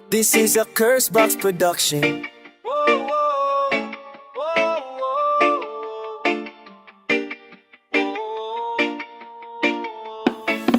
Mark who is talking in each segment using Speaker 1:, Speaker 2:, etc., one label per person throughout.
Speaker 1: This is a Curse Box production.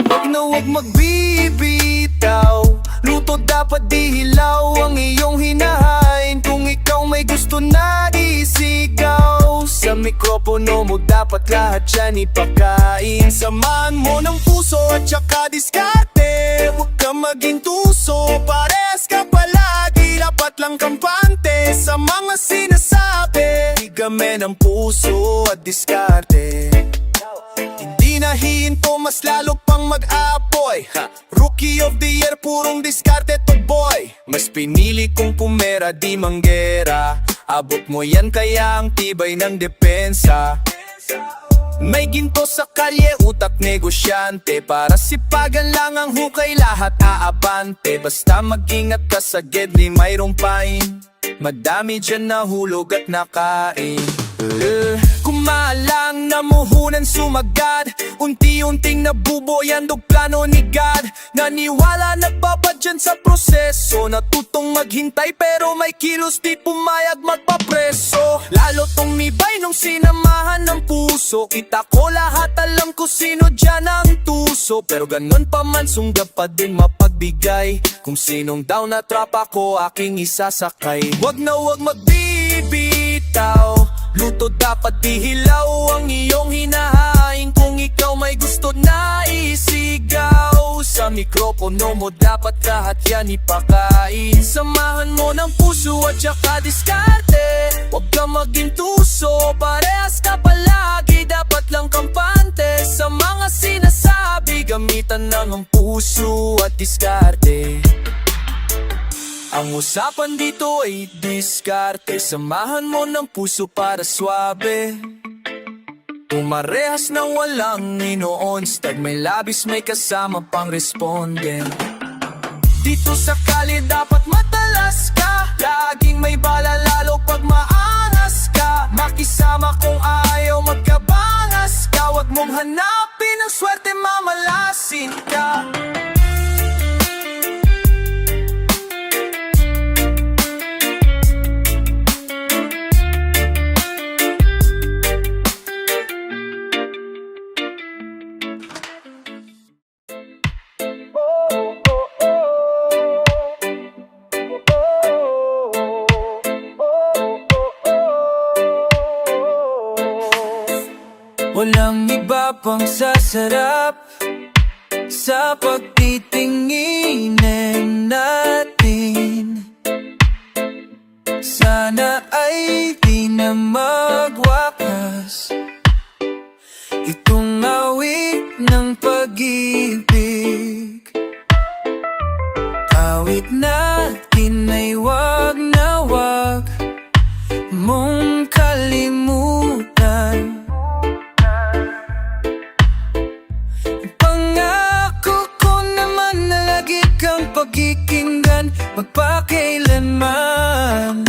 Speaker 1: Wag na wag magbibitaw, luto dapat di hilaw ang iyong hinahain. Kung ikaw may gusto na isigaw, sa mikropono mo dapat lahat yan ipakain. Samahan mo ng puso at saka diskarte, huwag ka maging tuso, parehas ka palagi. Dapat lang kampante sa mga sinasabi, higame ng puso at diskarte. Hindi na hihinto, mas lalo pang mag-apoy. Rookie of the year, purong diskarte to boy. Mas pinili kong pumera, di manggera. Abot mo yan kaya ang tibay ng depensa. May ginto sa kalye, utak negosyante. Para sipagan lang ang hukay, lahat aabante. Basta mag-ingat ka sa gedli, mayroong pain. Madami dyan nahulog at nakain. Kumalang namuhunan sumagad, unti-unting nabuboyan do plano ni God. Naniwala nagbabad dyan sa proseso, natutong maghintay pero may kilos di pumayag magpapreso. Lalo tumibay nung sinamahan ng puso, kita ko lahat, alam ko sino dyan ang tuso. Pero ganon pa man sunggap pa din mapagbigay, kung sinong down na trapa ko aking isasakay. Wag na wag magbibitaw, luto dapat di hilaw ang iyong hinahain. Kung ikaw may gusto na isigaw, sa mikropono mo dapat lahat yan ipakain. Samahan mo ng puso at saka diskarte, huwag ka maging tuso, parehas ka palagi. Dapat lang kampante sa mga sinasabi, gamitan lang ang puso at diskarte. Ang usapan dito ay diskarte, samahan mo ng puso para swabe. Pumarehas na walang ino-on-stag, may labis may kasama pang responde. Dito sa kali dapat matalas ka, laging may bala lalo pag maangas ka. Makisama kung ayaw magkabangas ka, wag mong hanapin ang swerte, mamalasin ka.
Speaker 2: Walang iba pang sasarap sa pagtitinginin natin. Sana ay di na magwakas itong awit ng pag-ibig. Awit natin ay wag na wag mong kalimutan. Pagkikinggan magpakailanman.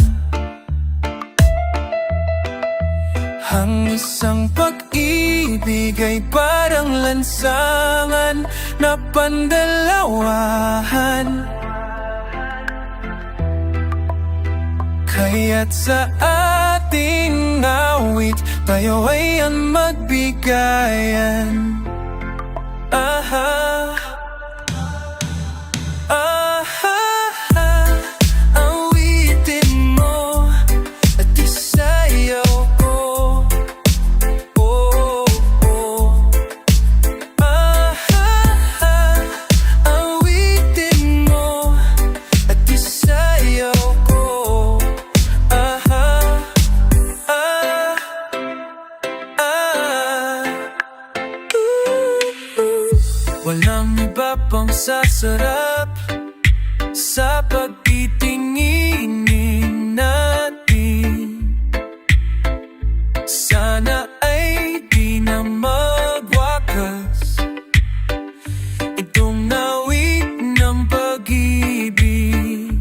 Speaker 2: Ang isang pag-ibig ay parang lansangan na pandalawahan. Kaya't sa ating awit tayo ay ang magbigayan. Aha. Awitin mo at isayaw ko. Awitin mo at isayaw ko. Walang iba pang sasarap sa pagtitinginin natin. Sana ay di na magwakas itong awit ng pag-ibig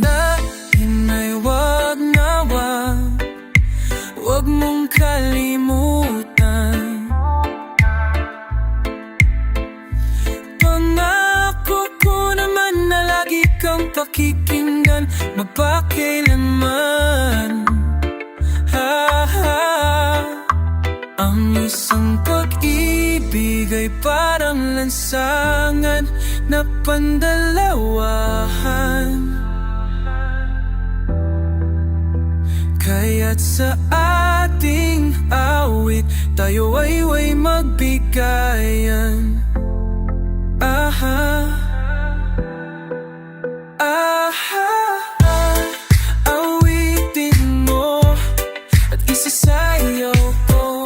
Speaker 2: natin ay wag na wag mong kalimutan. Pangako ko na pakikinggan magpakailanman. Ang isang pag-ibig ay parang lansangan na pandalawahan. Kaya't sa ating awit tayo ay magbigayan. Awitin mo at isasayaw ko.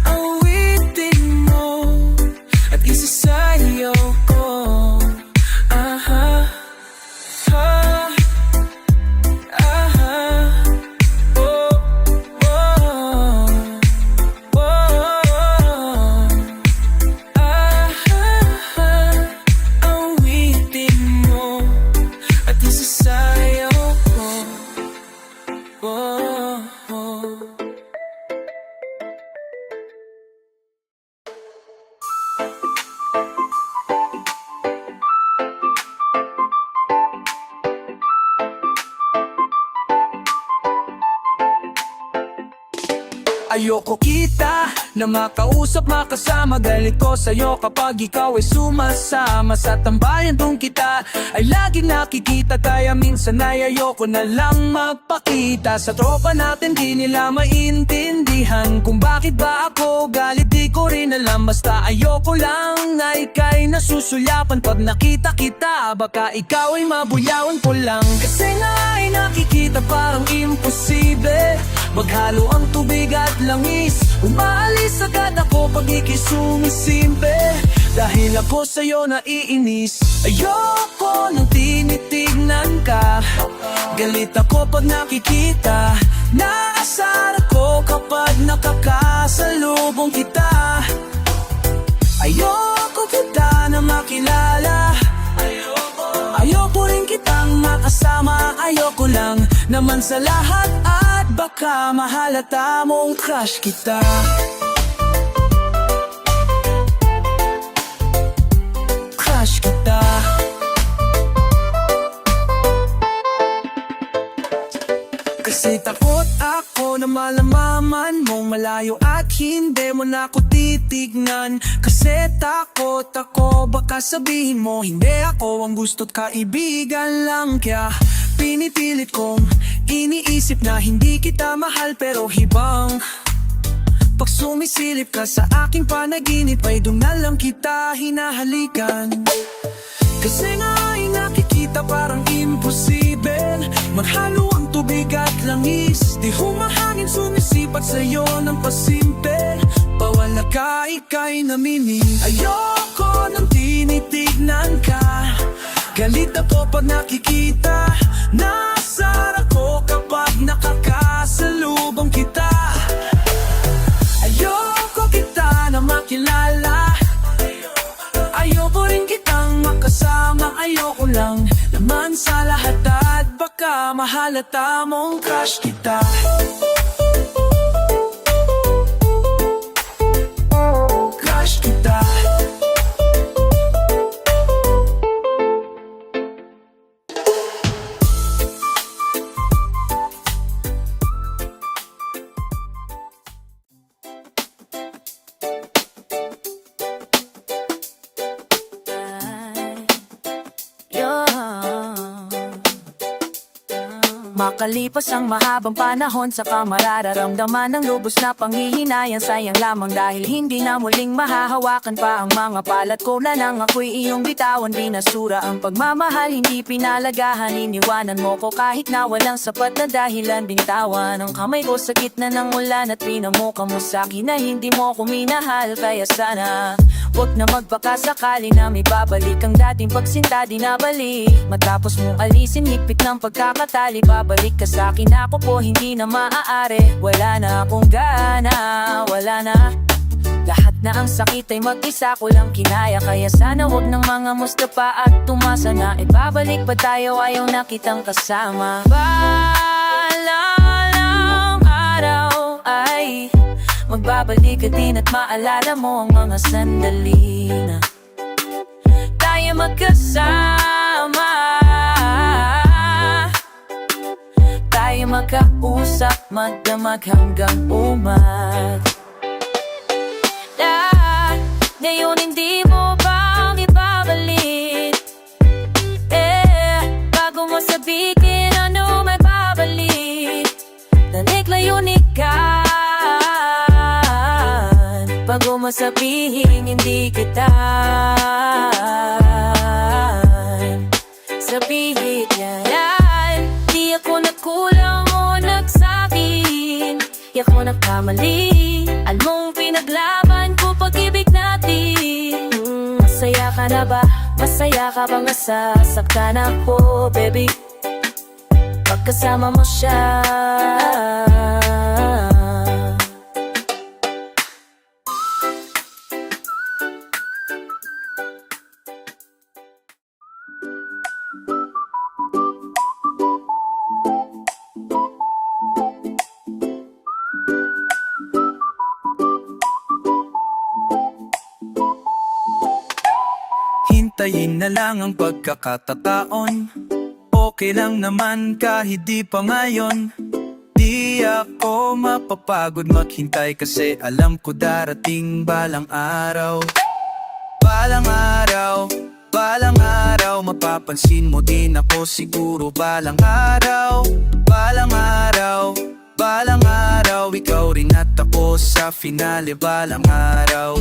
Speaker 2: Awitin mo at isasayaw ko.
Speaker 1: Ayoko kita na makausap, makasama. Galit ko sa'yo kapag ikaw ay sumasama. Sa tambayan dong kita ay lagi nakikita, kaya minsan ay ayoko na lang magpakita. Sa tropa natin di nila maintindihan kung bakit ba ako galit, di ko rin alam. Basta ayoko lang na ika'y nasusulyapan pag nakita kita. Baka ikaw ay mabuyawan ko lang. Kasi nga ay nakikita parang imposible maghalo ang tubig at langis. Umaalis agad ako pag ikisumisimple, dahil ako sa'yo naiinis. Ayoko nang tinitignan ka, galit ako pag nakikita. Naasar ako kapag nakakasalubong kita. Ayoko kita na makilala, ayoko rin kitang makasama. Ayoko lang naman sa lahat at baka mahalata mong crush kita. Crush kita. Kasi takot ako na malamaman mong malayo at hindi mo na ako titignan. Kasi takot ako baka sabihin mo hindi ako ang gusto't kaibigan lang. Kaya pinipilit kong iniisip na hindi kita mahal, pero hibang pag sumisilip ka sa aking panaginip ay doon na lang kita hinahalikan. Kasi nga ay nakikita parang imposible maghalo ang tubig at langis. Di humahangin sumisipat sa'yo ng pasimple, pawala ka ika'y naminig. Ayoko nang tinitignan ka, galit ako pag nakikita. Nasar ako kapag nakakasalubong kita. Ayoko kita na makilala, ayoko rin kitang makasama. Ayoko lang naman sa lahat at baka mahalata mong crush kita. Crush kita.
Speaker 3: Makalipas ang mahabang panahon, saka marararamdaman ng lubos na panghihinayan. Sayang lamang dahil hindi na muling mahahawakan pa ang mga palat ko na nang ako'y iyong bitawan. Binasura ang pagmamahal, hindi pinalagahan. Iniwanan mo ko kahit na walang sapat na dahilan. Binitawan ang kamay ko sa gitna ng ulan at pinamukha mo sa'kin na hindi mo ko minahal. Kaya sana huwag na magpakasakali na may babalik ang dating pagsinta di nabalik. Matapos mong alisin higpit ng pagkakatali, babalik ka sa'kin, ako po hindi na maaari. Wala na akong gana, wala na. Lahat na ang sakit ay mag-isa ko lang kinaya. Kaya sana huwag ng mga musta pa at tumasa na. Ibabalik pa tayo, ayaw na kitang kasama. Balang araw ay Magbabalik ka din at maalala mo ang mga sandali na tayo magkasama, tayo magkausap, magdamag hanggang umaga. Ngayon hindi mo ba ibabalik? Bago mo sabihin ano may babalik, danig layunin ka. Bago mo sabihin hindi kita, sabihin yan. Di ako nagkulang o nagsabi, di ako nagkamali. Alam mong pinaglaban ko pag-ibig natin. Masaya ka na ba? Masaya ka bang nasasaktan ako, baby? Pagkasama mo siya.
Speaker 1: Hintayin na lang ang pagkakataon. Okay lang naman kahit di pa ngayon. Di ako mapapagod maghintay kasi alam ko darating balang araw. Balang araw, balang araw, mapapansin mo din ako siguro balang araw. Balang araw, balang araw, ikaw rin at ako sa finale balang araw.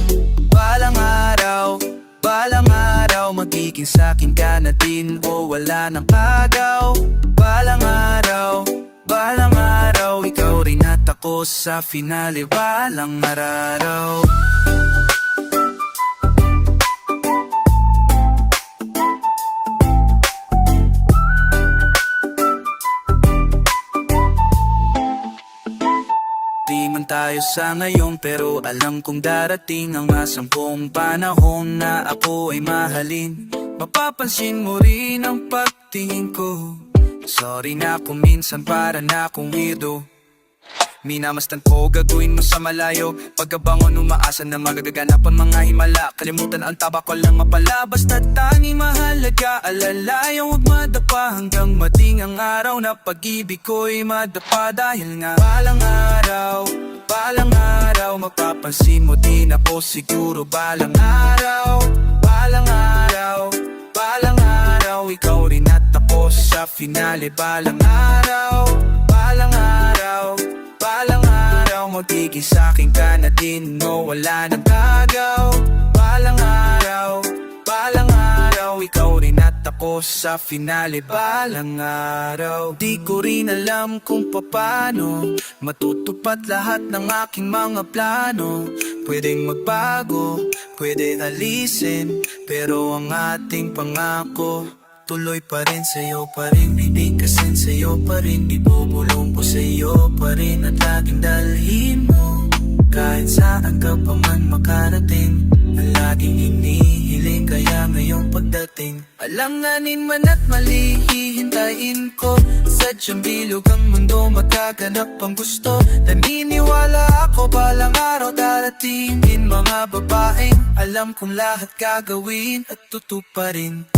Speaker 1: Balang araw, balang araw, magiging sa'kin ka na din o wala nang agaw. Balang araw, balang araw, ikaw rin at ako sa finale balang araw. Di man tayo sa ngayon pero alam kong darating ang masampung panahon na ako ay mahalin. Mapapansin mo rin ang pagtingin ko. Sorry na kung minsan para na akong weirdo. Minamastan ko, gagawin mo sa malayo. Pagkabangon, umaasa na magaganapan mga himala. Kalimutan ang taba ko lang mapala. Basta't tanging mahalaga, alalayang huwag madapa hanggang mating ang araw na pag-ibig ko'y madapa. Dahil nga balang araw, balang araw, mapapansin mo din ako siguro balang araw. Balang araw, balang araw, ikaw rin at ako sa finale balang araw. Balang araw, balang araw, magiging sa'kin ka na din no wala nang agaw. Balang araw, balang araw, ikaw rin at ako sa finale balang araw. Di ko rin alam kung paano matutupad lahat ng aking mga plano. Pwedeng magbago, pwede alisin, pero ang ating pangako tuloy pa rin, sa'yo pa rin, bibigkasin sa'yo pa rin, ibubulong ko sa'yo pa rin at laging dalhin mo. Kahit saan ka pa man makarating, ang laging hinihiling, kaya ngayong pagdating alanganin man at mali, hihintayin ko. Sadyang bilog ang mundo, magkaganap ang gusto. Naniniwala ako balang araw darating din mga babaeng alam kong lahat gagawin at tutuparin.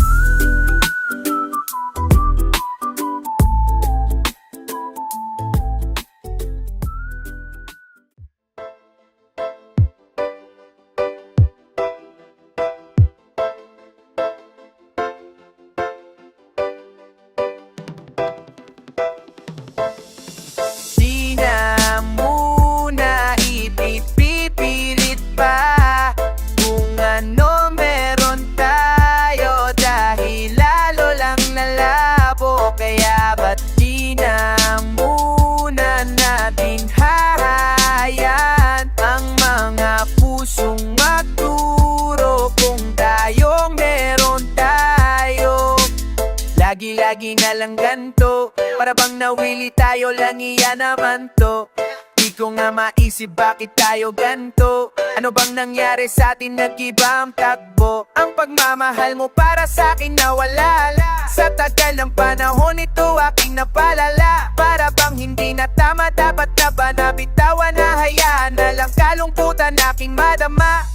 Speaker 1: Di na muna ipipilit pa kung ano meron tayo, dahil lalo lang nalabo. Kaya ba't di na muna natin hahayan ang mga pusong magturo kung tayong meron tayo. Lagi-lagi na lang ganto, para bang nawili tayo lang, iyan naman to. Di ko nga maisip bakit tayo ganto. Ano bang nangyari sa atin, nag-iba ang takbo? Ang pagmamahal mo para sa akin nawala. Sa tagal ng panahon ito aking napalala. Para bang hindi na tama, dapat
Speaker 4: na ba nabitawan, hahayaan na lang kalungkutan aking madama.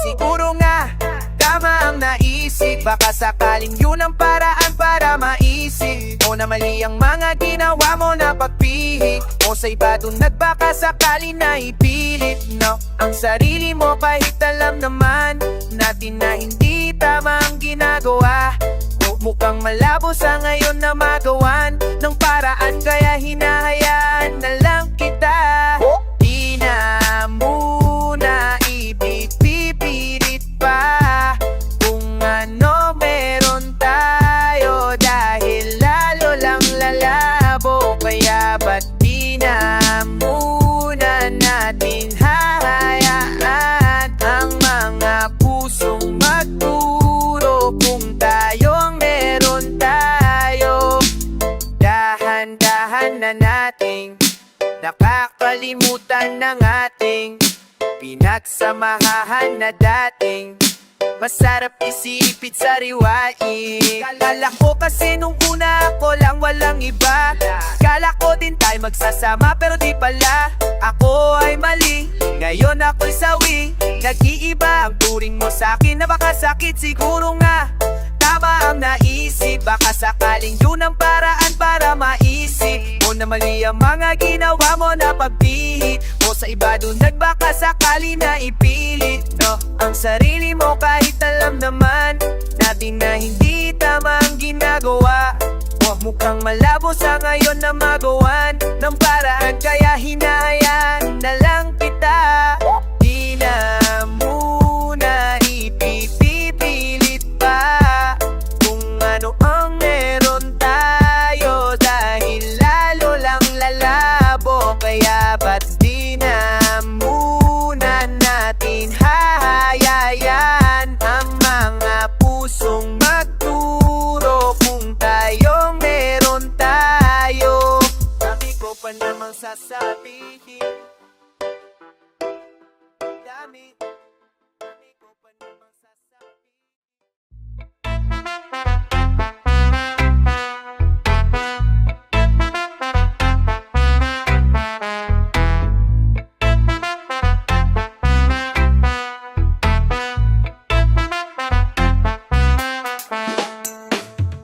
Speaker 4: Siguro nga, tama ang naisip, baka sakaling yun ang paraan para maisip o na mali ang mga ginawa mo na pagpihik, o sa iba dun nagbaka sakali na ipilit, no, ang sarili mo kahit alam naman natin na hindi tama ang ginagawa. Mukhang malabo sa ngayon na magawan ng paraan, kaya hinahayaan na lang kita. Di na muna ipipilit pa kung ano meron tayo, dahil lalo lang lalabo. Kaya ba't di na muna natin hahayaan ang mga pusong magturo kung tayong meron tayo. Dahan-dahan na nating nakakalimutan ng ating pinagsamahan na dating masarap isipit sa riwain. Kala ko kasi nung una ako lang walang iba, kala ko din tayo magsasama pero di pala. Ako ay mali, ngayon ako'y sawi. Nag-iiba ang turing mo sa'kin na baka sakit. Siguro nga, tama ang naisip, baka sakaling yun ang paraan para maisip o na mali ang mga ginawa mo na pagpihit, o sa iba dun nagbaka sakali na ipilit, no, ang sarili mo kahit alam naman natin na hindi tama ang ginagawa. Huwag mukhang malabo sa ngayon na magawan ng paraan, kaya hinahayaan na lang kita. Di na muna ipipilit pa kung ano ang meron tayo, dahil lalo lang lalabo. Kaya ba't di na muna natin hahayaan ang mga pusong magturo kung tayong meron tayo. Dami ko pa namang sasabihin, dami ko pa namang sasabihin.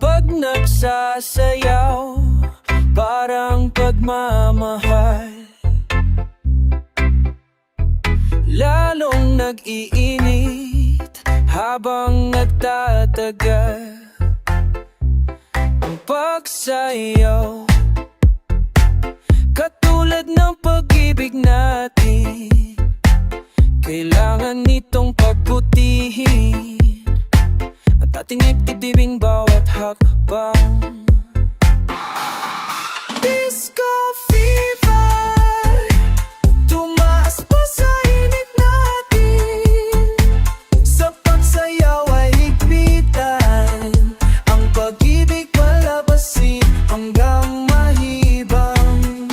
Speaker 2: Pag nagsasayaw, parang pagmamahal, lalong nag-iinit habang nagtatagal. Ang pagsayaw, katulad ng pag-ibig natin, kailangan nitong pagbutihin at ating itibibing bawat hakbang. Disco fever, tumaas pa sa init natin, sa pagsayaw ay higpitan, ang pag-ibig palabasin hanggang mahibang.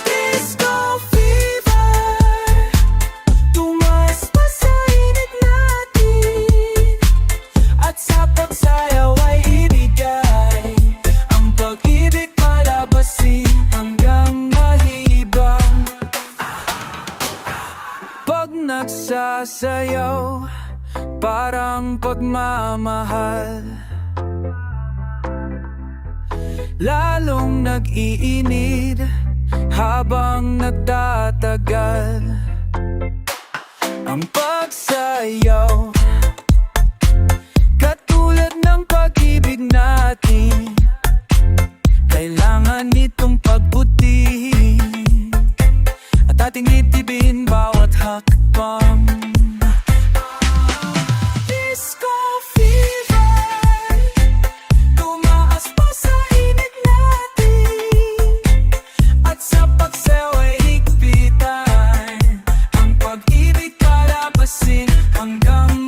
Speaker 2: Disco fever, tumaas pa sa init natin, at sa pagsayaw ay ibigay ang pag-ibig palabasin hanggang mahibang. Pag nagsasayaw, parang pagmamahal, lalong nag-iinit habang nagtatagal. Ang pagsayaw, katulad ng pag-ibig natin, kailangan itong pagbutihin at ating itibin bawat hakbang. Disco fever, tumaas pa sa init natin, at sa pagsayaw ay higpitan, ang pag-ibig palabasin hanggang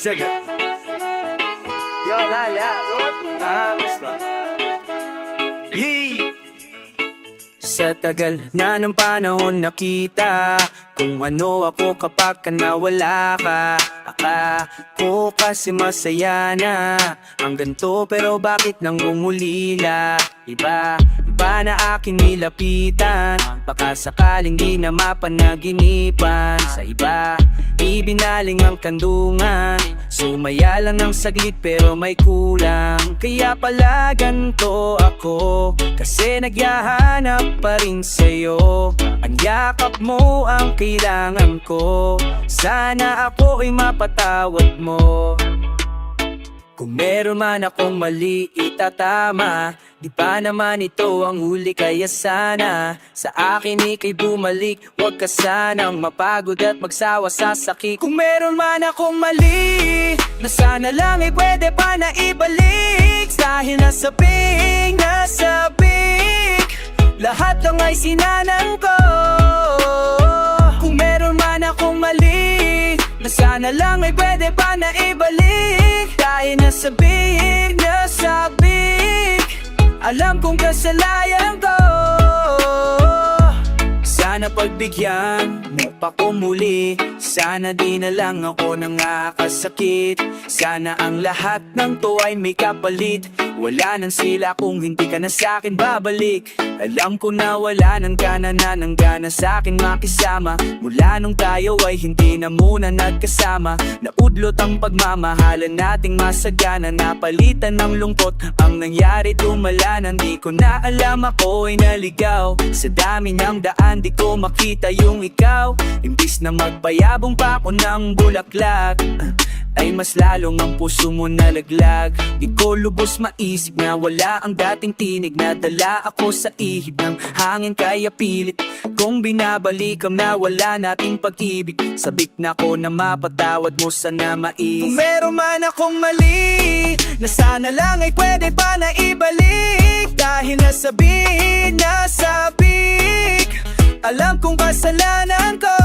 Speaker 1: Saga. Yo, lala. Basta. Yee! Sa tagal na ng panahon nakita kung ano ako kapag ka nawala ka. Akala kasi masaya na ang ganito, pero bakit nang umulila? Iba na aking nilapitan, baka sakaling di na mapanaginipan. Sa iba, ibinaling ang kandungan, sumaya lang ng saglit pero may kulang. Kaya pala ganito ako, kasi nagyahanap pa rin sa'yo. Ang yakap mo ang kailangan ko, sana ako ay mapatawad mo. Kung meron man akong mali, itatama. Di pa naman ito ang huli, kaya sana sa akin ika'y bumalik. Huwag ka sanang mapagod at magsawa sa sakit. Kung meron man akong mali, na sana lang ay pwede pa na ibalik. Dahil nasabing, lahat lang ay sinanang ko. Kung meron man akong mali, na sana lang ay pwede pa na ibalik. Dahil nasabing, alam kong kasalanan ko. Sana pagbigyan mo pa ko muli, sana di na lang ako nangakasakit. Sana ang lahat ng to ay may kapalit, wala nang sila kung hindi ka na sa'kin babalik. Alam ko na wala nang gana ng gana sa'kin makisama. Mula nung tayo ay hindi na muna nagkasama, naudlot ang pagmamahalan nating masagana. Napalitan ng lungkot ang nangyari, tumalanan. Di ko na alam, ako ay naligaw sa dami ng daan, di ko makita yung ikaw. Imbis na magpayabong pa ako ng bulaklak, ay mas lalong ang puso mo nalaglag. Di ko lubos maisip na wala ang dating tinig, na dala ako sa ihip ng hangin. Kaya pilit kung binabalikan na wala nating pag-ibig. Sabik na ko na mapatawad mo, sana maisip. Kung meron man akong mali, na sana lang ay pwede pa na ibalik. Dahil nasabik, alam kong kasalanan ko.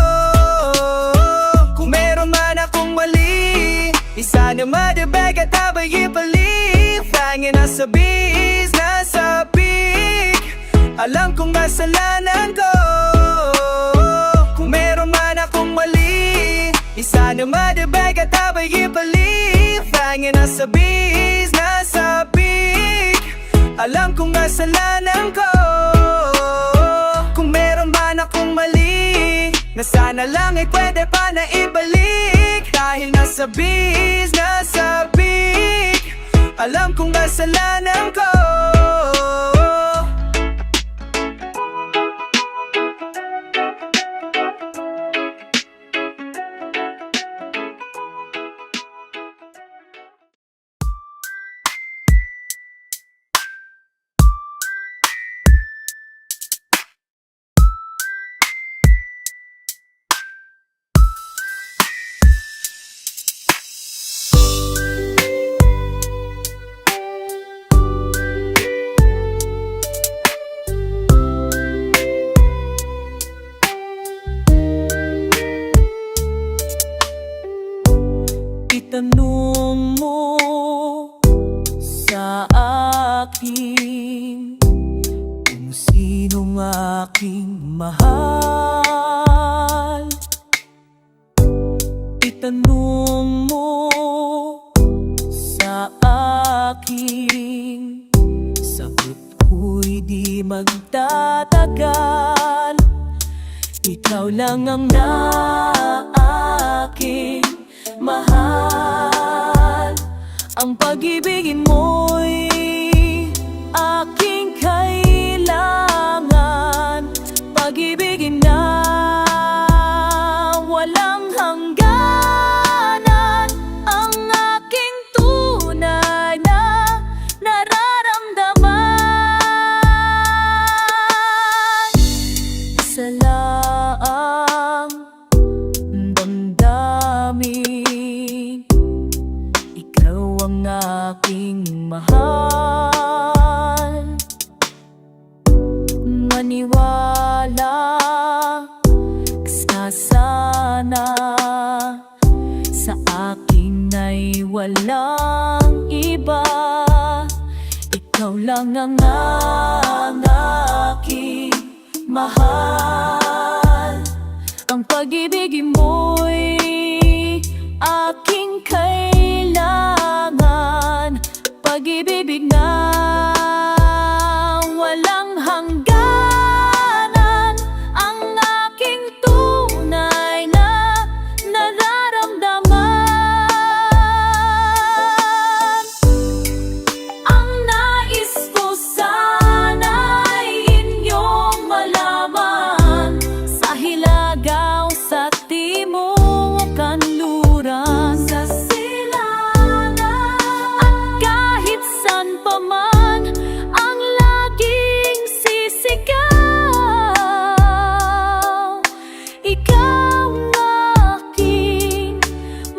Speaker 1: Kung meron man akong mali, isa na madabag at abay ipalip. Hangin nasabik, alam kong kasalanan ko. Kung meron man akong mali, isa na madabag at abay ipalip. Hangin nasabik, alam kong kasalanan ko. Kung meron man akong mali, na sana lang ay pwede pa na ibalik. Dahil nasabik, alam kong kasalanan ko.
Speaker 3: Itanong mo sa akin kung sinong aking mahal. Itanong mo sa akin, sagot ko'y di magtatagal. Ikaw lang ang naaking mahal. Ang pag-ibigin mo'y aking kailangan. Pag-ibigin na walang hangganan. Ang aking tunay na nararamdaman. Isa lang damdamin, ikaw ang aking mahal. walang iba. Ikaw lang ang aking mahal. Ang pag-ibig mo'y aking kailangan. Pag-ibig na walang hangganan. Ang aking tunay na nararamdaman. Ang nais ko sana'y inyong malaman. Sa Hilagaw, sa Timog, Kanluran, sa silangan, at kahit saan pa man ang laging sisigaw. Ikaw ang aking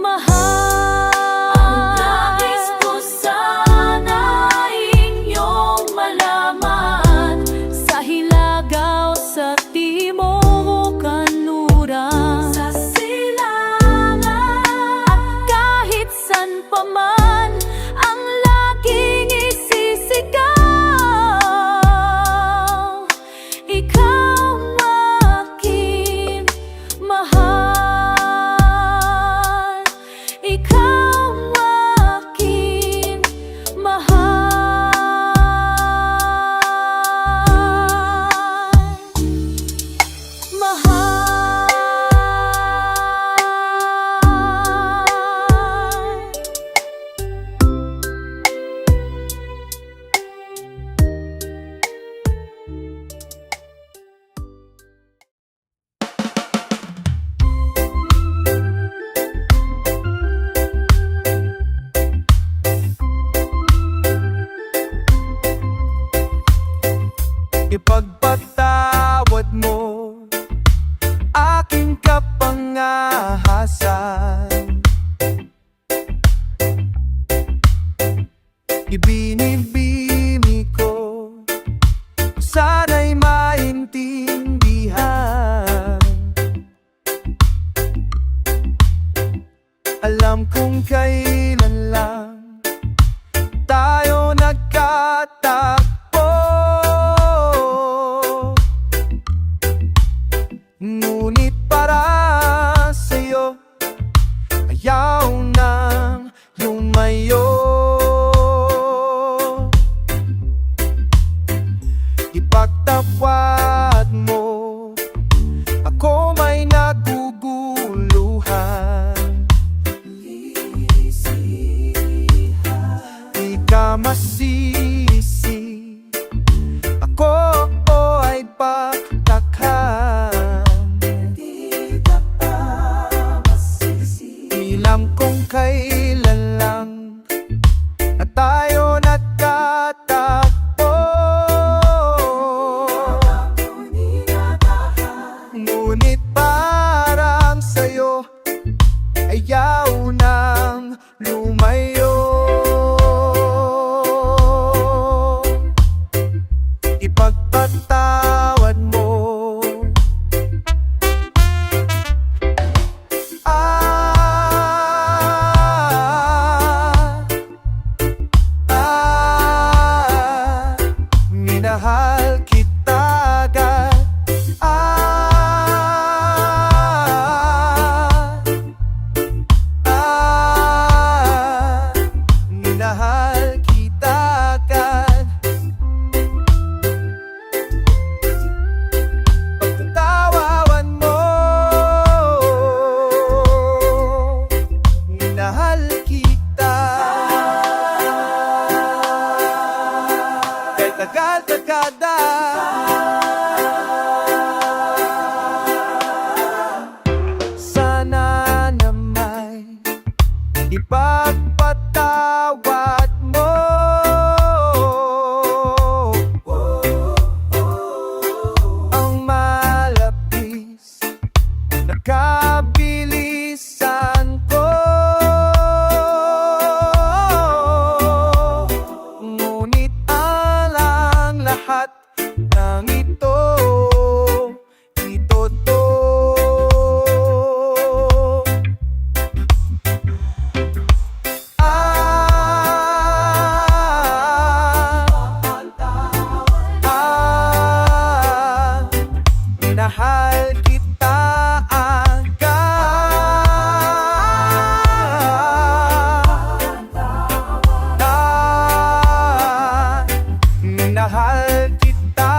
Speaker 3: mahal. Ang nais ko sana'y inyong malaman. Sa Hilagaw, sa Timog, Kanluran, sa silangan, at kahit saan pa man ang laging isisigaw. Ikaw ang aking mahal. Ikaw ang aking mahal.
Speaker 2: Ipagpatawad mo aking kapangahasan. Ibinibini ko, sana'y maintindihan. Alam kong kailan lang tayo nagkatakbo, ngunit para sa'yo ayaw nang lumayo. Ipagtawad mo, ako may naguguluhan. Di ka masisi, ako ay pagtakhan. Ilam kong kailan lang na tayo nagkatakbo, ngunit parang sa'yo ayaw nang lumayo. Ipagpatawad mo. Minahal kita agad. Minahal kita agad. Pagkatawawan mo, minahal kita. Kahit tagal-tagada, sana na may ipagpatawad mo. Ang malapis na kabilisan ko, ngunit alang lahat ng ito, ito to. mahal kita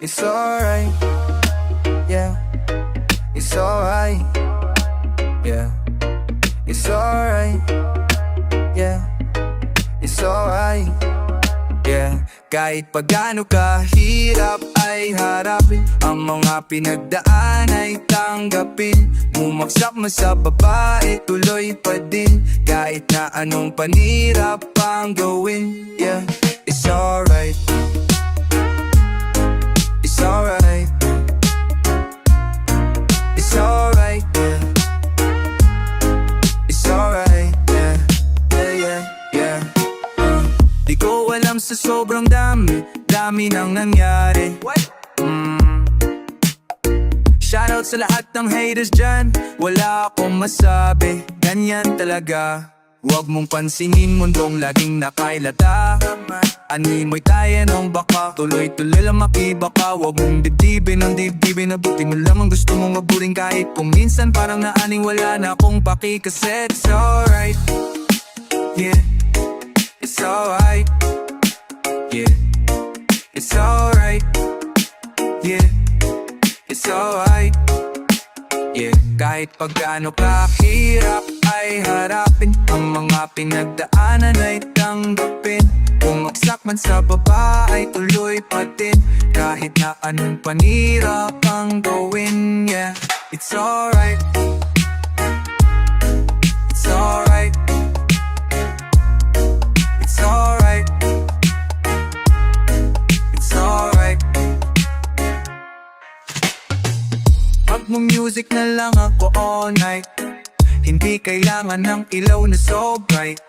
Speaker 2: It's alright, yeah. It's alright, yeah. It's alright, yeah. It's alright, yeah. Kahit pagano kahirap ay harapin, ang mga pinagdaan ay tanggapin. Bumagsak man sa baba, tuloy pa din. Kahit na anong panirap ang gawin, yeah. It's alright, it's alright, it's alright, yeah. It's alright, yeah, yeah, yeah, yeah. Di ko alam sa sobrang dami nang nangyari. Shoutout sa lahat ng haters dyan, wala akong masabi, ganyan talaga. Huwag mong pansinin mundong laging nakailata. Anuin mo'y kaya ng baka, tuloy-tuloy lang makibaka. Huwag mong dibdibin ang dibdibin, abuti mo lang ang gusto mong abutin. Kahit kung minsan parang naaning wala na akong paki. Kasi it's alright, yeah. It's alright, yeah. It's alright, yeah. It's alright, yeah. Kahit pagano kahirap ay harapin, ang mga pinagdaanan ay tanggapin. Bumagsak man sa baba ay tuloy pa din. Kahit na anong panirap ang gawin, yeah. It's alright, it's alright, it's alright, it's alright. Magmu-music na lang ako all night, hindi kailangan ng ilaw na so bright.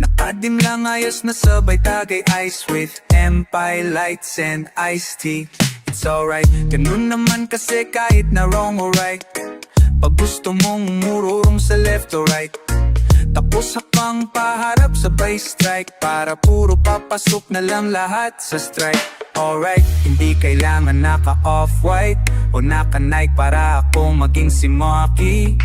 Speaker 2: Nakadim lang ayos na sabay tagay ice with Empire lights and iced tea. It's alright, ganun naman kasi kahit na wrong or right. Pag gusto mong umururong sa left or right, tapos hakang paharap sabay strike, para puro papasok na lang lahat sa strike. Alright, hindi kailangan naka-off-white o naka-Nike para ako maging si Maki.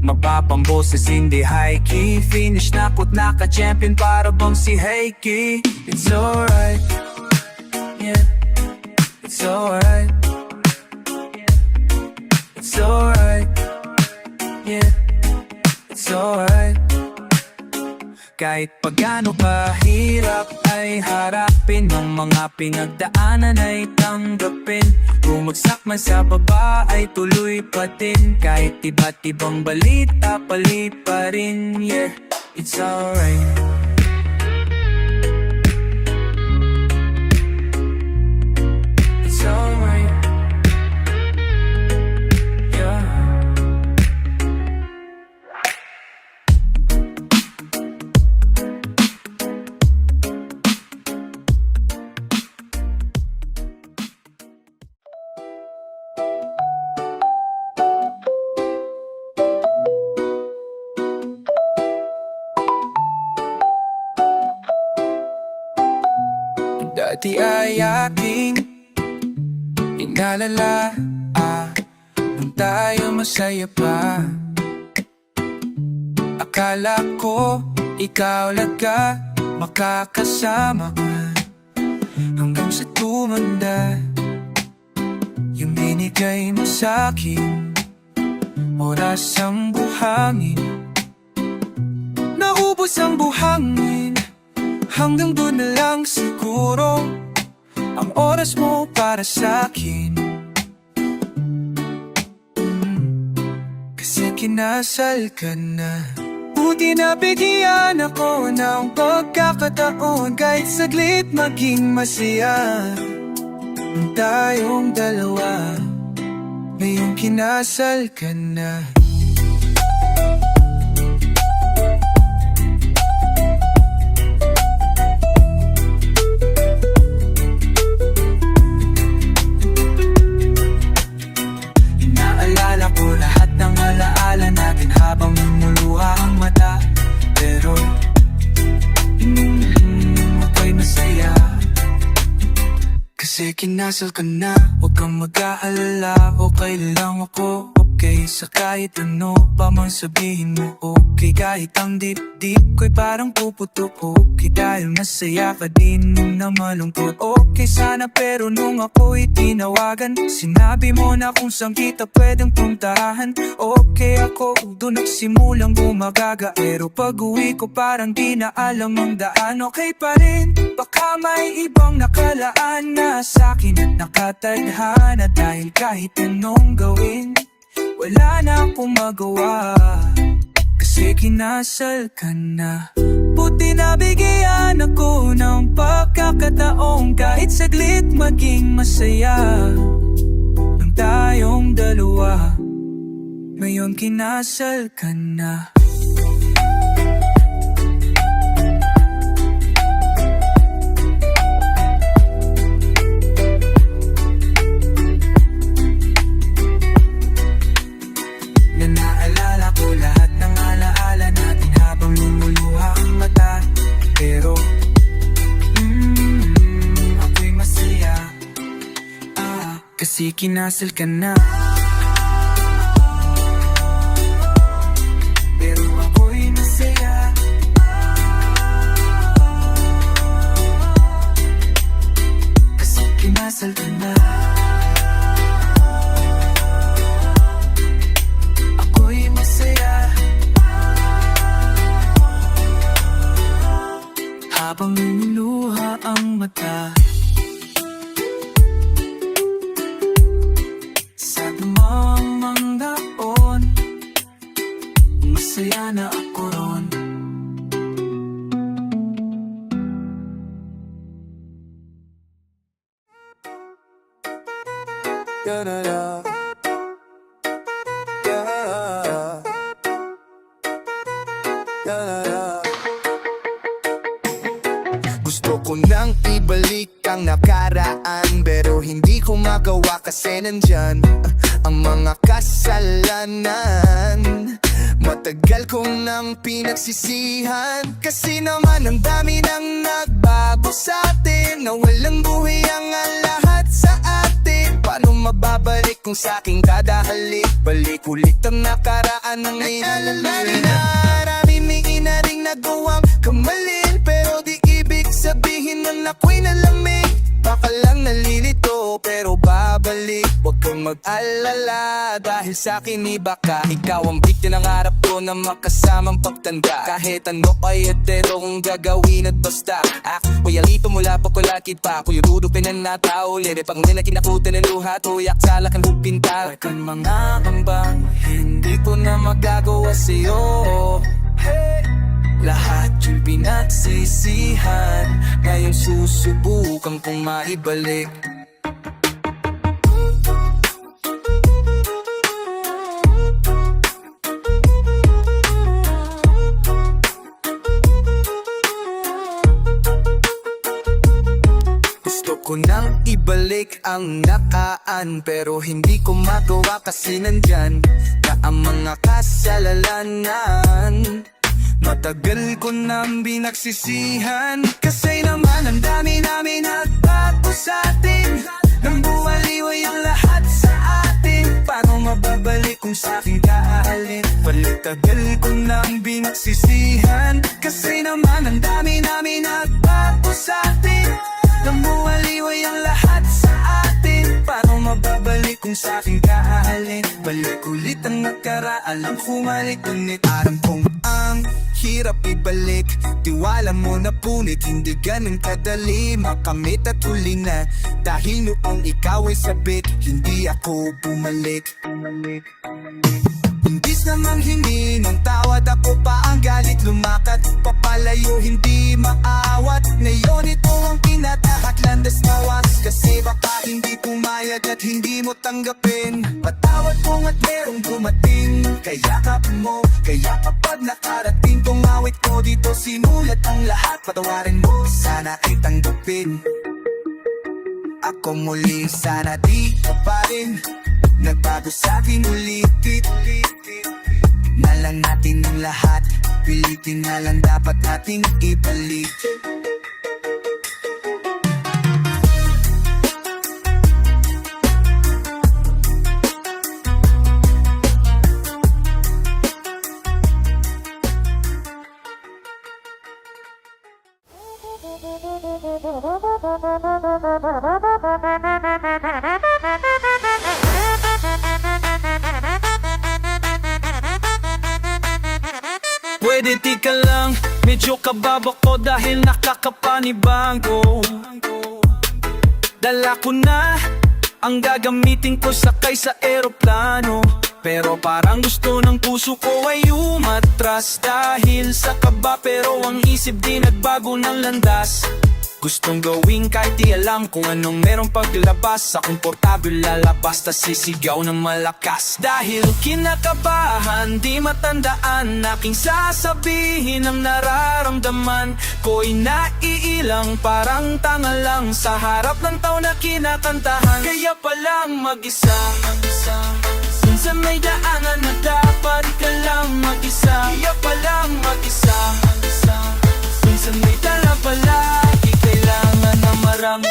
Speaker 2: Mababang boses, hindi high key. Finish na ko't naka-champion para bang si Heikki. It's alright, yeah. It's alright, it's alright, yeah. It's alright. Kahit pagano kahirap ay harapin, ang mga pinagdaanan ay tanggapin. Bumagsak man sa baba ay tuloy pa din. Kahit iba't ibang balita palit pa rin, yeah. It's alright. It's alright, yeah. Dati ay aking inalala, nung tayo masaya pa. Akala ko ikaw laga makakasama ka, hanggang sa tumanda yung binigay mo sa'kin. Oras ang buhangin, naubos ang buhangin. Hanggang doon na lang siguro ang oras mo para sa'kin. Kasi kinasal ka na. Buti na bigyan ako ng pagkakataon, kahit saglit maging masaya tayong dalawa. Ngayong kinasal ka na. Kasi kinasal ka na, huwag kang mag-aalala. Okay lang ako, okay sa kahit ano pa man sabihin mo. Okay kahit ang dip-dip ko'y parang puputok. Okay dahil masaya ka din na malungkot. Okay sana pero nung ako'y tinawagan, sinabi mo na kung saan kita pwedeng puntahan. Okay ako, doon nagsimulang gumagaga. Pero pag uwi ko parang di na alam ang daan. Okay pa rin, baka may ibang nakalaan na sa'kin at nakatadhana. Dahil kahit anong gawin, wala na akong magawa. Kasi kinasal ka na. Buti nabigyan ako ng pagkakataong kahit saglit maging masaya ng tayong dalawa. Ngayon kinasal ka na. Kasi kinasal ka na. Pero ako'y masaya. Kasi kinasal ka na. Ako'y masaya. Habang lumuluha ang mata, masaya na ako ron.
Speaker 1: Gusto ko nang ibalik ang nakaraan, pero hindi ko magawa kasi nandyan ang mga kasalanan. Matagal kong nang pinagsisihan, kasi naman ang dami nang nagbago sa atin, na walang buhay ang lahat sa atin. Paano mababalik kung sa aking dadahalik? Balik ulit ang nakaraan ng ilalalamin na marami na ring nagawang kamalin, pero di ibig sabihin na ako'y nalamig. Baka lang nalilito pero babalik. Huwag kang mag-alala, dahil sa'kin iba ka. Ikaw ang bigyan ng harap ko na makasamang pagtanda. Kahit ano ay etero kung gagawin at basta Kuya lito mula pa kulakit pa, kuya dudupin ang natao. Lere pang nila kinakutan ng luha, tuyak sa lakang hupinta. Huwag kang mga kambang, hindi ko na magagawa sa'yo. Hey! Lahat yung pinagsisihan, ngayon susubukan kong maibalik. Gusto ko nang ibalik ang nakaan, pero hindi ko magawa kasi nandyan na ang mga kasalanan. Matagal ko nang binagsisihan, kasi naman ang dami namin nagbago sa atin, nang buwaliway ang lahat sa atin. Paano mababalik kung sa'kin kaalin? Tagal ko nang binagsisihan, kasi naman ang dami namin nagbago sa atin, nang buwaliway ang lahat sa atin. Paano mababalik kung sa'kin kaalin? Balik ulit ang nakaraan, lang humalik ulit. Aram kong ang hirap ibalik, tiwala mo na punit, hindi ganun kadali makamit at huli na. Dahil noong ikaw ay sabit, hindi ako bumalik. Imbis namang hindi ng tawad, ako pa ang galit, lumakad papalayo, hindi maawat. Ngayon ito ang kinatahak, landas nawas, kasi baka hindi pumayag at hindi mo tanggapin. Patawad ko at merong dumating, kaya kapin mo, kaya kapag nakarating tong awit ko dito, sinulat ang lahat. Patawarin mo, sana itanggapin. Ako muli, sana di ka pa rin nagbago sa'kin ulit. Na lang natin ang lahat, pilitin na lang dapat nating ibalik. Pwede di ka lang, medyo kababa ko dahil nakakapanibago. Dala ko na ang gagamitin ko sakay sa eroplano, pero parang gusto ng puso ko ay umatras dahil sa kaba, pero ang isip di nagbago ng landas. Gustong gawin kahit di alam kung anong merong paglabas. Sa komportable lalabas, tas sisigaw ng malakas. Dahil kinakabahan, di matandaan, aking sasabihin ang nararamdaman ko'y naiilang, parang tanga lang sa harap ng tao na kinakantahan. Kaya palang mag-isa, minsan may daanan na dapat ka lang mag-isa. Kaya palang mag-isa, minsan may dala palagi kailangan na marami.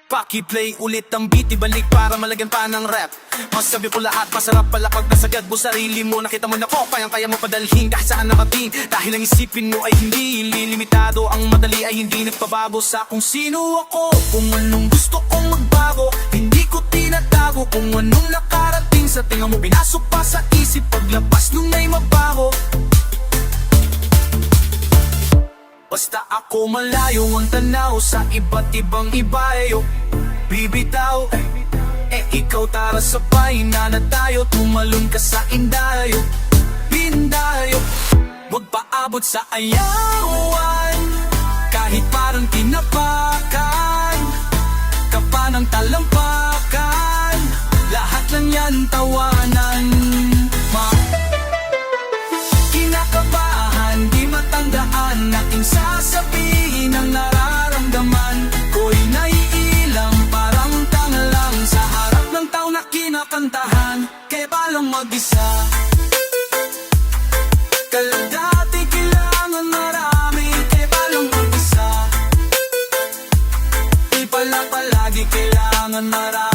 Speaker 1: Paki-play ulit ang beat, ibalik para malagyan pa ng rap. Masabi ko lahat, masarap pala pag nasagad mo sarili mo. Nakita mo na ko, kayang-kaya mo padalhin kahit saan nakating. Dahil ang isipin mo ay hindi ilimitado, ang madali ay hindi nagpabago sa kung sino ako. Kung anong gusto kong magbago, hindi ko tinatago. Kung anong nakarating sa tinga mo, binasok pa sa isip paglabas nung may mabago. Basta ako malayo ang tanaw sa iba't ibang ibayo. Bibitaw, ikaw tara sabay na na tayo. Tumalon ka sa indayo, pindayo. Huwag paabot sa ayawan, kahit parang tinapakan ka pa ng talampakan. Lahat lang yan tawanan. Kinakabahan, di matandaan, aking sasabihin ang nararamdaman ko'y naiilang, parang tanga lang sa harap ng tao na kinakantahan. Kaya balang mag-isa, dati kailangan marami. Kaya balang mag-isa, di pala palagi kailangan marami.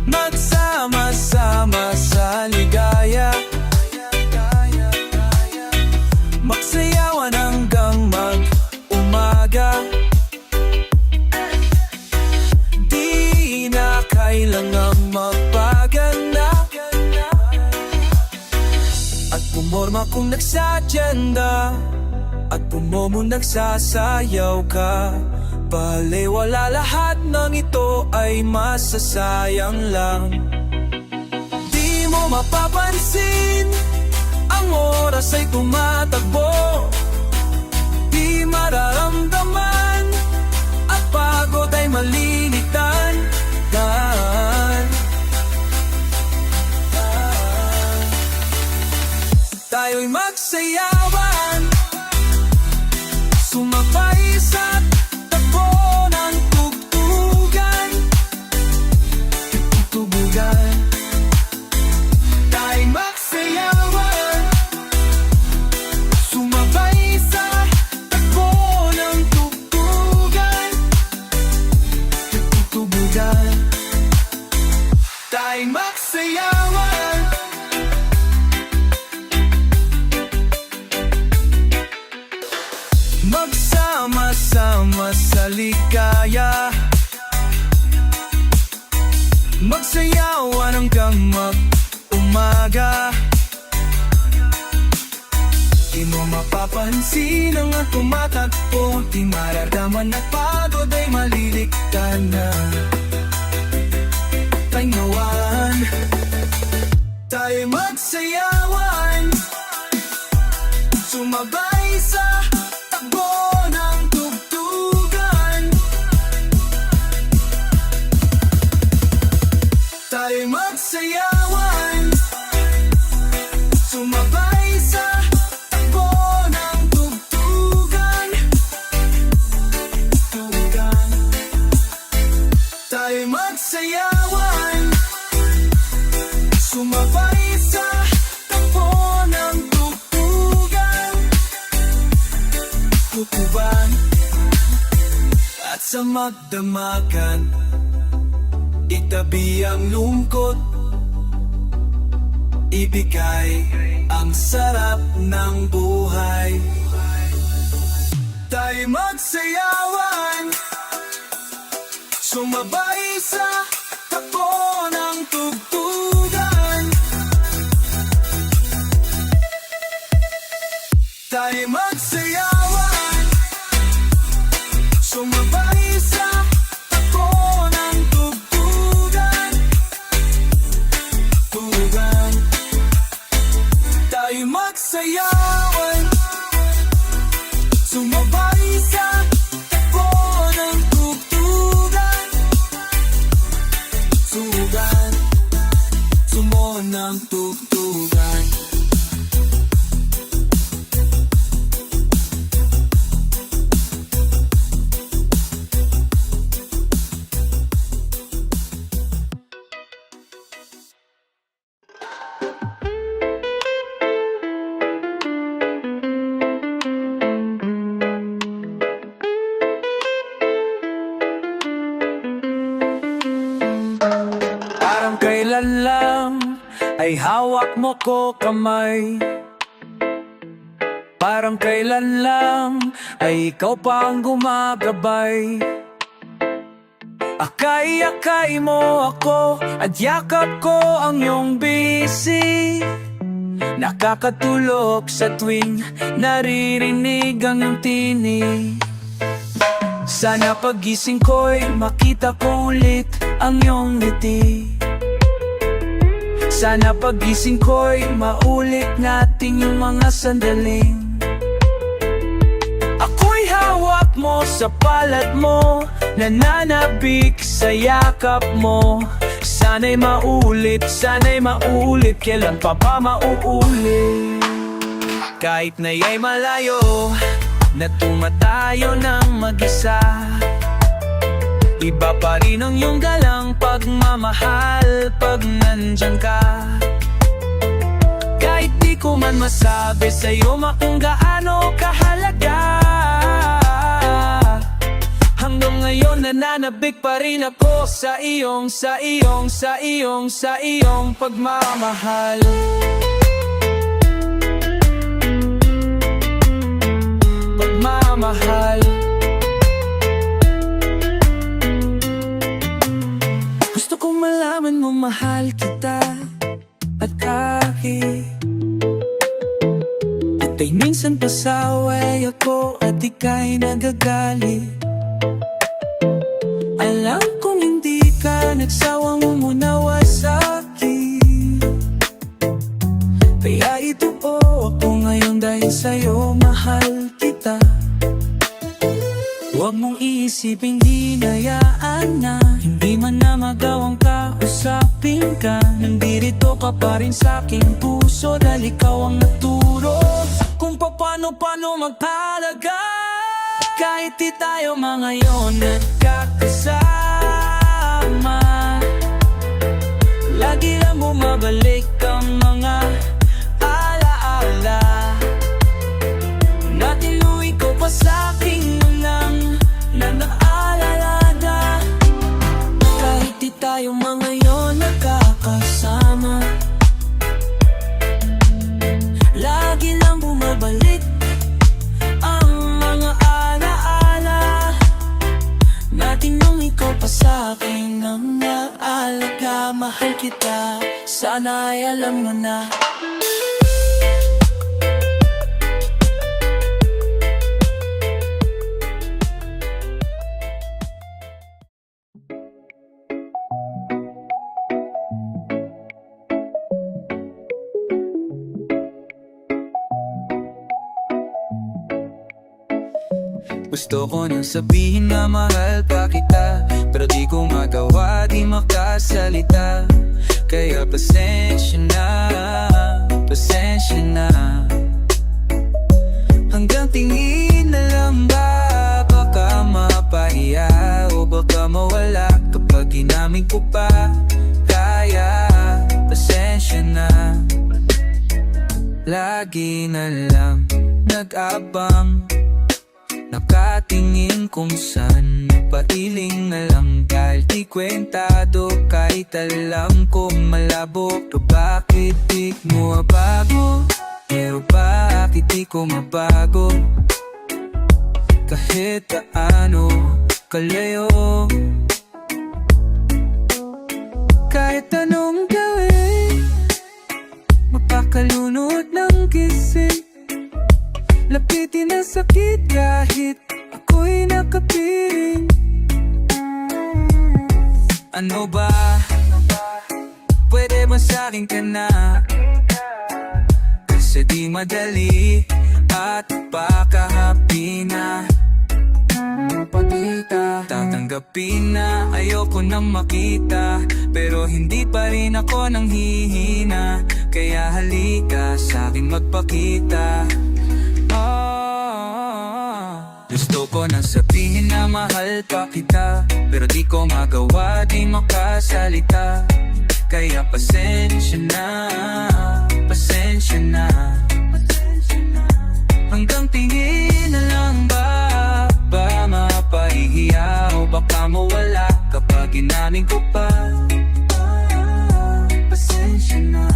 Speaker 1: Magsama-sama sa ligaya, magsayawan hanggang mag-umaga. Di na kailangang magpaganda at pumorma kung nagsadyenda, at pumomo nagsasayaw ka. Baliwala lahat ng ito ay masasayang lang. Di mo mapapansin, ang oras ay tumatakbo. Di mararamdaman, at pagod ay malilitan. Tayo'y magsayawan, sumabay sa takbo ng tugtugan. Tugtugan. Tayo'y magsayawan, sumabay sa takbo ng tugtugan. Tugtugan. Tayo'y magsayawan, magsama-sama sa ligaya, magsayawan hanggang mag-umaga. Di mo mapapansin ang tumatakbo, di mararamdaman at pagod ay maliliktan na.
Speaker 2: sayawan,
Speaker 1: Tayo magsayawan, sumabay sa takbo ng tugtugan. Tayo magsayawan, sumabay sa takbo ng tugtugan. Tugtugan. Tayo magsayawan, sumabay sa takbo ng tugtugan. Tutuban at sa magdamagan, itabi ang lungkot, ibigay ang sarap ng buhay. Tayo magsayawan, sumabay sa takbo ng tugtugan. Tayo magsayawan, sumabay sa takbo ng tugtugan. Tugan. Tayo magsayawan, sumabay sa takbo ng tugtugan. Tugan. Sumunod ng tugtugan.
Speaker 2: parang kailan lang ay hawak mo ko kamay. Parang kailan lang ay ikaw pa ang gumagabay. Akay-akay mo ako at yakap ko ang iyong bisi. Nakakatulog sa tuwing naririnig ang iyong tinig. Sana pagising ko'y makita ko ulit ang iyong ngiti. Sana pagising ko'y maulit natin yung mga sandaling ako'y hawak mo sa palad mo, nananabik sa yakap mo. Sana'y maulit, kailan pa ba mauulit? Kahit na ya'y malayo, na tumatayo ng mag-isa, iba pa rin ang iyong galang pagmamahal pag nandyan ka. Kahit di ko man masabi sa'yo kung gaano kahalaga, hanggang ngayon nananabik pa rin ako sa iyong pagmamahal. Pagmamahal. Gusto kong malaman mo mahal kita, at kahit ita'y minsan pasaway ako at ika'y nagagalit, alam kong hindi ka nagsawang umunawa sa'kin. Kaya ituo ako ngayon dahil sa'yo mahal kita. Huwag mong iisipin hinayaan na hindi man na magawang kausapin ka. Nandito ka pa rin sa'king puso dahil ikaw ang naturo kung paano magpalaga. Kahit di tayo mga yon nagkakasama, lagi lang bumabalik ang mga alaala na tinuwi ko pa sa'king walang naalala. Kahit di tayo mga yon nagkakasama, lagi lang bumabalik ang mga alaala na tinuwi ko pa sa'kin ang naalaga. Mahal kita, sana ay alam mo na. Gusto ko nang sabihin na mahal pa kita, pero di ko magawa, di makasalita. Kaya pasensya na. Hanggang tingin na lang ba, baka mapahiya o baka mawala kapag inamin ko pa. Kaya pasensya na. Lagi na lang nag-abang, nakatingin kung saan, patiling na lang dahil di kwentado. Kahit alam ko malabo, pero bakit di mo mabago? Pero bakit di ko mabago? Kahit paano kalayo, kahit anong gawin, mapakalunod ng gising. Lapitin ang sakit kahit ako'y nakapiring. Ano ba? Pwede ba sa'kin ka na? Kasi di madali at baka-happy na. Pagkita, tatanggapin na, ayoko nang makita, pero hindi pa rin ako nang hihina. Kaya halika sa'kin magpakita. Gusto ko nang sabihin na mahal pa kita, pero di ko magawa, di makasalita. Kaya pasensya na. Hanggang tingin na lang ba, mapahihiya o baka mawala kapag inamin ko pa. Pasensya na.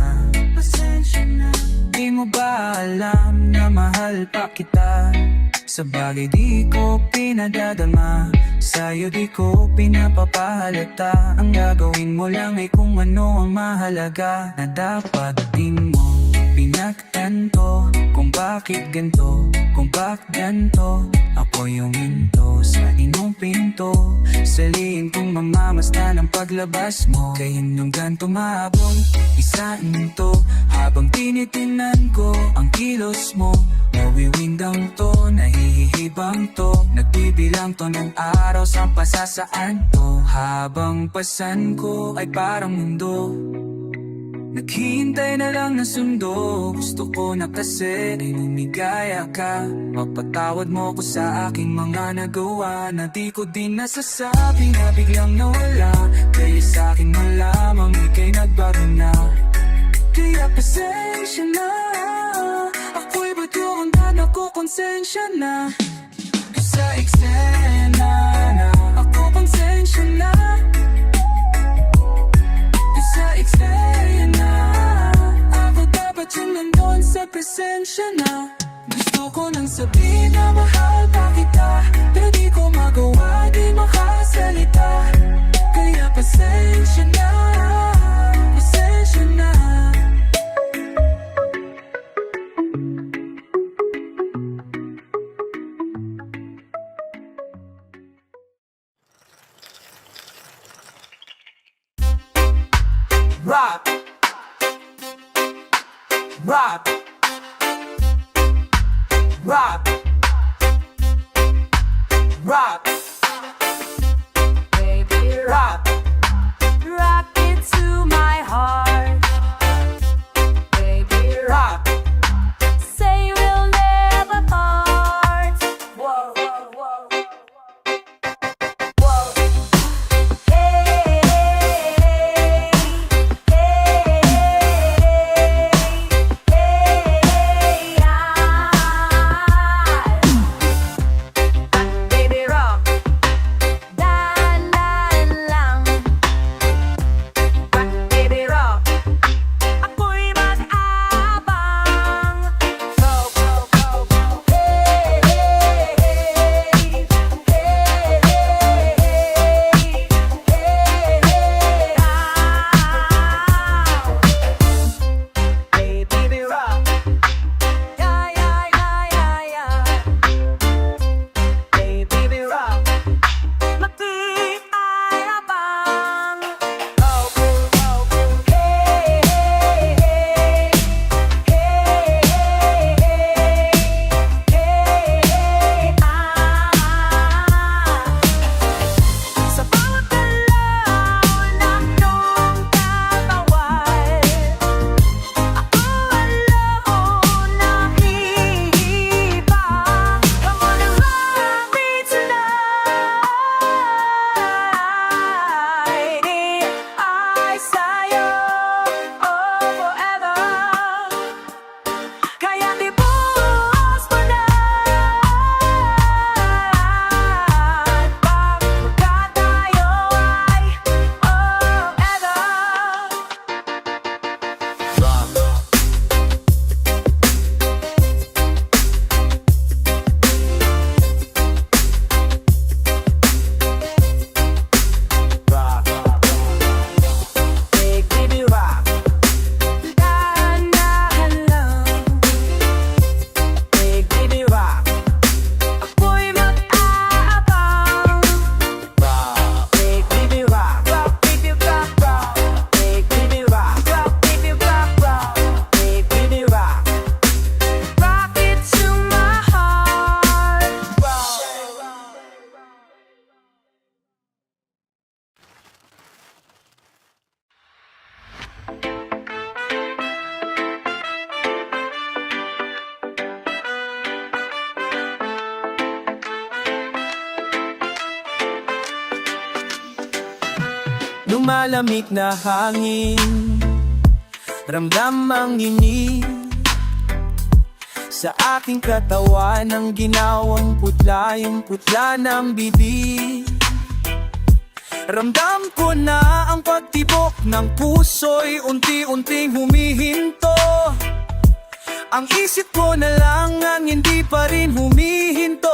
Speaker 2: Di mo ba alam na mahal pa kita? Sa bagay di ko pinadadama, sa'yo di ko pinapapahalata. Ang gagawin mo lang ay kung ano ang mahalaga, na dapat di mo pinagtanto kung bakit ganto, kung bakit ganto. Ako yung hinto sa inyong pinto, saliin kong mamamasdan ang paglabas mo. Kaya yung ganto mahabong isain to, habang tinitinan ko ang kilos mo. Nawiwindang to, nahihibang to, nagbibilang to ng araw sa pasasaan to. Habang pasan ko ay parang mundo, naghihintay na lang na sundo. Gusto ko na kasi ay lumigaya ka, mapatawad mo ko sa aking mga nagawa, na di ko din nasasabi na biglang nawala. Kaya sa akin mo lamang ika'y nagbago na. Kaya pasensya na, ako'y ba't yung nakukonsensya na. Sa eksena na, ako konsensya na. Sa eksena, ako dapat yung nandun sa presensya na. Gusto ko nang sabihin na mahal pa kita, pero di ko magawa, di makasalita. Kaya pasensya na.
Speaker 1: Rock, rock, rock, rock,
Speaker 3: Baby,
Speaker 1: rock,
Speaker 3: rock it to my heart. Baby,
Speaker 1: rock.
Speaker 3: say we'll never part. Whoa, whoa, whoa. Whoa. Hey, hey, baby rock. Dan dan lang.
Speaker 1: lumalamig na hangin. Ramdam ang init sa aking katawan, ang ginawang putla, yung putla ng bibig. Ramdam ko na ang pagtibok ng puso'y unti-unting humihinto. Ang isip ko na lang ang hindi pa rin humihinto.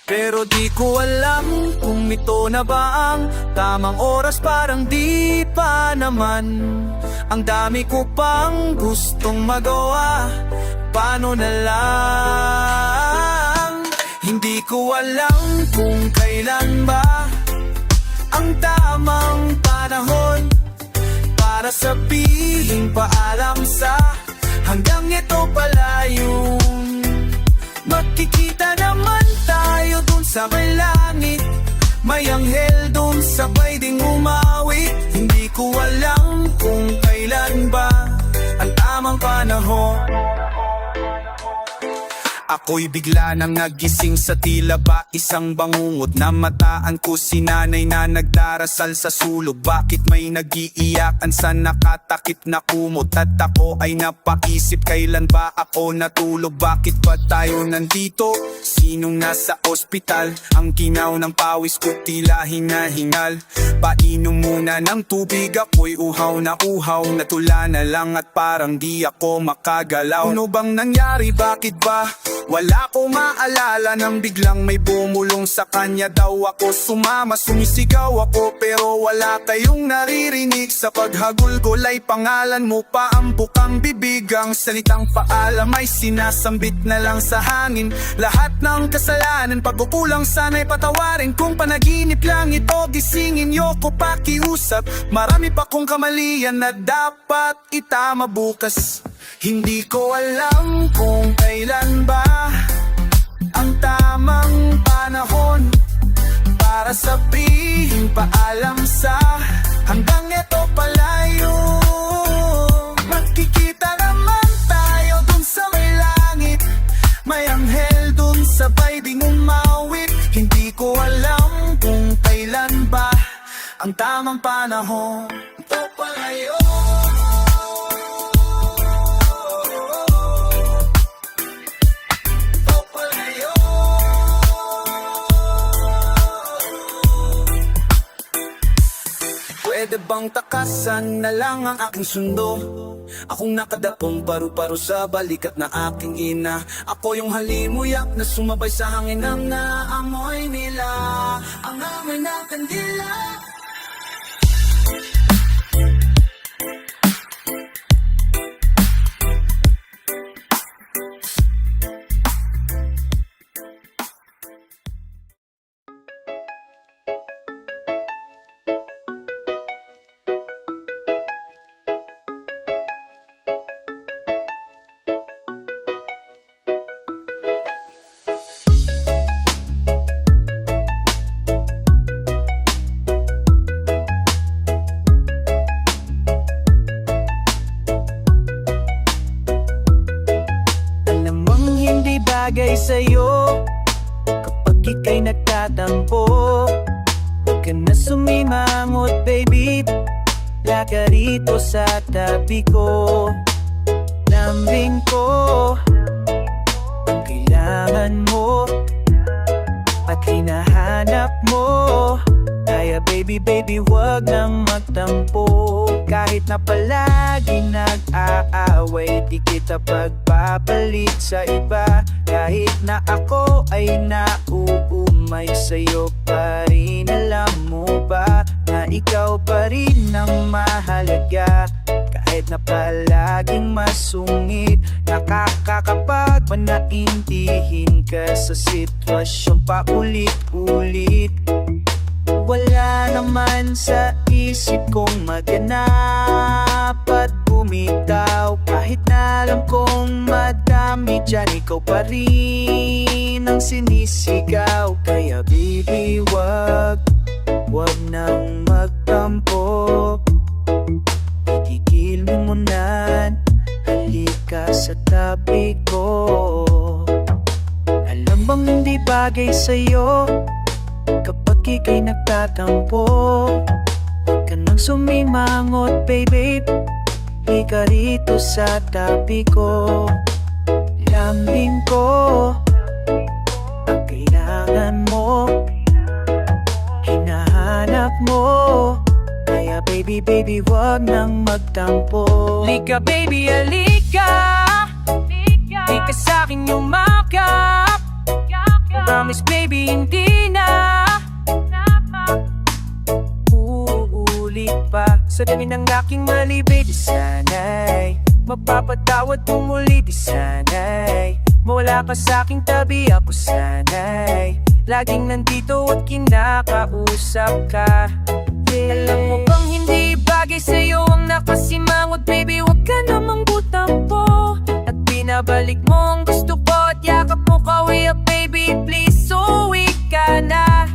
Speaker 1: Pero di ko alam kung ito na ba ang tamang oras, parang di pa naman. Ang dami ko pang gustong magawa, paano na lang? Hindi ko alam kung kailan ba ang tamang panahon para sabihin paalam sa hanggang ito pala yung magkikita naman tayo dun sa may langit. May anghel dun sabay ding umawit. Hindi ko alam kung kailan ba ang tamang panahon. Ako'y bigla nang nagising sa tila ba isang bangungot. Namataan ko si nanay na nagdarasal sa sulog. Bakit may nag-iiyakan sa nakatakip na kumot? At ako ay napaisip, kailan ba ako natulog? Bakit pa tayo nandito? Sinong nasa ospital? Ang ginaw ng pawis ko tila hinahingal. Painom muna ng tubig, ako'y uhaw, natula na lang at parang di ako makagalaw. Ano bang nangyari? Bakit ba? Wala ko maalala nang biglang may bumulong sa kanya daw ako. Sumama, sumisigaw ako pero wala kayong naririnig. Sa paghagulgol ay pangalan mo pa ang bukang bibig. Ang salitang paalam ay sinasambit na lang sa hangin. Lahat ng kasalanan, pagkukulang sana'y patawarin. Kung panaginip lang ito, gisingin niyo ko pakiusap. Marami pa kong kamalian na dapat itama bukas. Hindi ko alam kung kailan ba ang tamang panahon para sabihin paalam sa hanggang ito pala yung magkikita naman tayo dun sa may langit. May anghel dun sabay ding umawit. Hindi ko alam kung kailan ba ang tamang panahon. Ito pala yun. Pwede bang takasan na lang ang aking sundo? Akong nakadapong paru-paro sa balikat na aking ina. Ako yung halimuyak na sumabay sa hangin ang naamoy nila. Ang amoy ng kandila. Bagay sa'yo kapag ika'y nagtatampo. Huwag ka na sumimangot baby, laka rito sa tabi ko. Lambing ko ang kailangan mo at hinahanap mo. Kaya baby huwag nang magtampo. Kahit na palagi nag-aaway, di kita pagpapalit sa iba. Kahit na ako ay nauumay sa'yo pa rin, alam mo ba na ikaw pa rin ang mahalaga. Kahit na palaging masungit, nakakakapag manaintindihin ka sa sitwasyon paulit-ulit. Wala naman sa isip kong maganap at bumitaw. Kahit na alam kong madami dyan, ikaw pa rin ang sinisigaw. Kaya baby wag nang magtampo. Itigil mo muna, halika sa tabi ko. Alam bang hindi bagay sa'yo kapag
Speaker 4: ika'y nagtatampo, huwag ka nang sumimangot baby. Lika rito sa tabi ko, lambing ko ang kailangan mo, hinahanap mo. Kaya baby, wag nang magtampo.
Speaker 3: Lika baby, alika, lika sa'kin yumakap. Promise baby, hindi na uulit pa sa dami ng aking mali baby. Sana'y mapapatawad mo muli, di sana'y mawala ka sa'king tabi. Ako sana'y laging nandito at kinakausap ka. Alam mo bang hindi bagay sa'yo ang nakasimangot baby. Huwag ka namang butampo at binabalik mo ang gusto ko at yakap mo kawi up baby. Please, uwi ka na.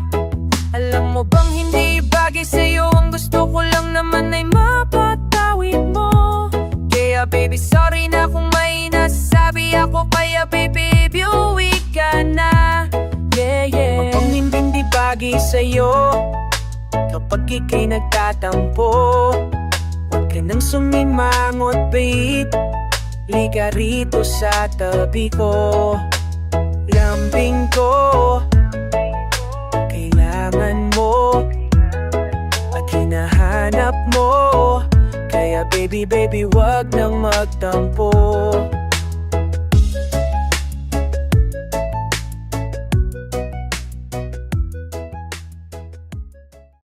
Speaker 3: Alam mo bang hindi bagay sa'yo ang gusto ko lang naman ay mapatawid mo. Kaya baby, sorry na kung may nasabi ako. Kaya baby, uwi ka na. Yeah.
Speaker 4: Kung hindi bagay sa'yo kapag ika'y nagtatampo, huwag ka nang sumimangot babe. Lika rito sa tabi ko, lambing ko kailangan mo at hinahanap mo. Kaya baby, wag nang magtampo.